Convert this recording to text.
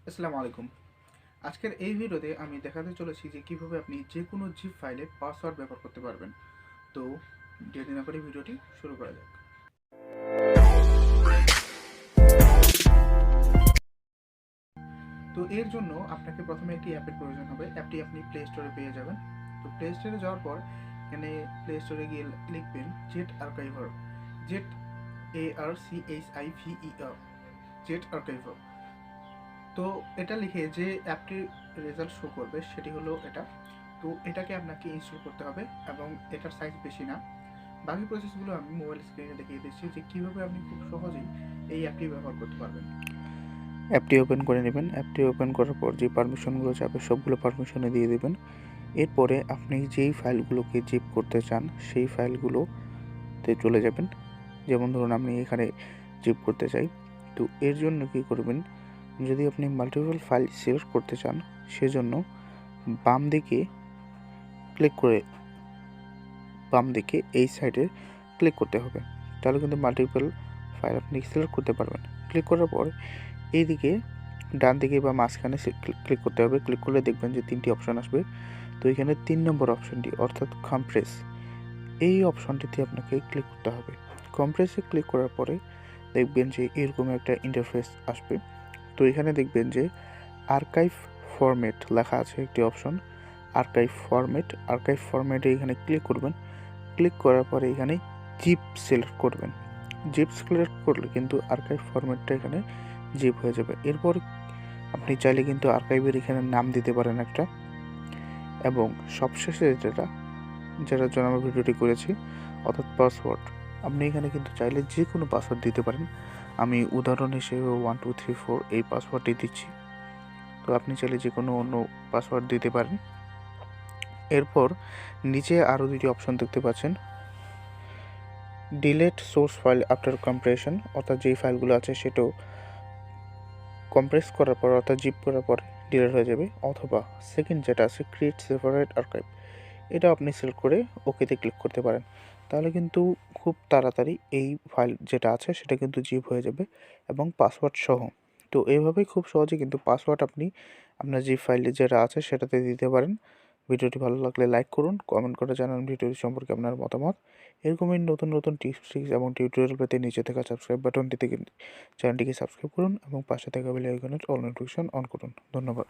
আসসালামু আলাইকুম। আজকের এই ভিডিওতে আমি দেখাতে চলেছি যে কিভাবে আপনি যে কোনো জিপ ফাইলে পাসওয়ার্ড ব্যবহার করতে পারবেন। তো দেরি না করে ভিডিওটি শুরু করা যাক। তো এর জন্য আপনাকে প্রথমে একটি অ্যাপের প্রয়োজন হবে। অ্যাপটি আপনি প্লে স্টোরে পেয়ে যাবেন। তো প্লে স্টোরে যাওয়ার পর এখানে প্লে স্টোরে গিয়ে লিখবেন jet archiver, jet ARCHIVER, jet archiver. তো এটা লিখে যে অ্যাপটির রেজাল্ট শো করবে সেটি হলো এটা। তো এটাকে আপনাকে ইনস্টল করতে হবে এবং এটার সাইজ বেশি না। বাকি প্রসেসগুলো আমি মোবাইল স্ক্রিনে দেখিয়ে দিচ্ছি যে কীভাবে আপনি খুব সহজেই এই অ্যাপটি ব্যবহার করতে পারবেন। অ্যাপটি ওপেন করে নেবেন। অ্যাপটি ওপেন করার পর যে পারমিশনগুলো চাবে সবগুলো পারমিশনে দিয়ে দেবেন। এরপরে আপনি যেই ফাইলগুলোকে জিপ করতে চান সেই ফাইলগুলোতে চলে যাবেন। যেমন ধরুন আমি এখানে জিপ করতে চাই। তো এর জন্য কী করবেন, যদি আপনি মাল্টিপল ফাইল সিলেক্ট করতে চান সেজন্য বাম দিকে এই সাইডে ক্লিক করতে হবে। তাহলে কিন্তু মাল্টিপল ফাইল আপনি সিলেক্ট করতে পারবেন। ক্লিক করার পর এইদিকে ডান দিকে বা মাঝখানে ক্লিক করতে হবে। ক্লিক করলে দেখবেন যে 3টি অপশন আসবে। তো এখানে 3 নম্বর অপশনটি অর্থাৎ কম্প্রেস, এই অপশনটিতে আপনাকে ক্লিক করতে হবে। কম্প্রেসে ক্লিক করার পরে দেখবেন যে এরকম একটা ইন্টারফেস আসবে। তো এখানে দেখবেন যে আর্কাইভ ফরম্যাট লেখা আছে একটি অপশন, আর্কাইভ ফরম্যাটে এখানে ক্লিক করবেন। ক্লিক করার পরে এখানে জিপ সিলেক্ট করবেন। জিপ সিলেক্ট করলে কিন্তু আর্কাইভ ফরম্যাটটা এখানে জিপ হয়ে যাবে। এরপর আপনি চাইলে কিন্তু আর্কাইভের এখানে নাম দিতে পারেন একটা, এবং সবশেষে যেটার জন্য আমরা ভিডিওটি করেছি অর্থাৎ পাসওয়ার্ড, আপনি এখানে কিন্তু চাইলে যে কোনো পাসওয়ার্ড দিতে পারেন। আমি উদাহরণ হিসেবে 1234 এই পাসওয়ার্ডটি দিচ্ছি। তো আপনি চাইলে যে কোনো অন্য পাসওয়ার্ড দিতে পারেন। এরপর নিচে আরও 2টি অপশন দেখতে পাচ্ছেন, delete source file after compression, অর্থাৎ যেই ফাইলগুলো আছে সেটাও কম্প্রেস করার পর অর্থাৎ জিপ করার পর ডিলিট হয়ে যাবে। অথবা সেকেন্ড যেটা আছে ক্রিয়েট সেপারেট আর্কাইভ, এটা আপনি সিলেক্ট করে ওকেতে ক্লিক করতে পারেন। তাহলে কিন্তু খুব তাড়াতাড়ি এই ফাইল যেটা আছে সেটা কিন্তু জিপ হয়ে যাবে এবং পাসওয়ার্ড সহ। তো এইভাবেই খুব সহজে কিন্তু পাসওয়ার্ড আপনি আপনার জিপ ফাইলে যেটা আছে সেটাতে দিতে পারেন। ভিডিওটি ভালো লাগলে লাইক করুন, কমেন্ট করে জানান ভিডিওটি সম্পর্কে আপনার মতামত। এরকমই নতুন নতুন টিপস ট্রিক্স এবং টিউটোরিয়াল পেতে নিচে থাকা সাবস্ক্রাইব বাটনটি থেকে চ্যানেলটিকে সাবস্ক্রাইব করুন এবং পাশে থাকা বেল আইকনের অল নোটিফিকেশন অন করুন। ধন্যবাদ।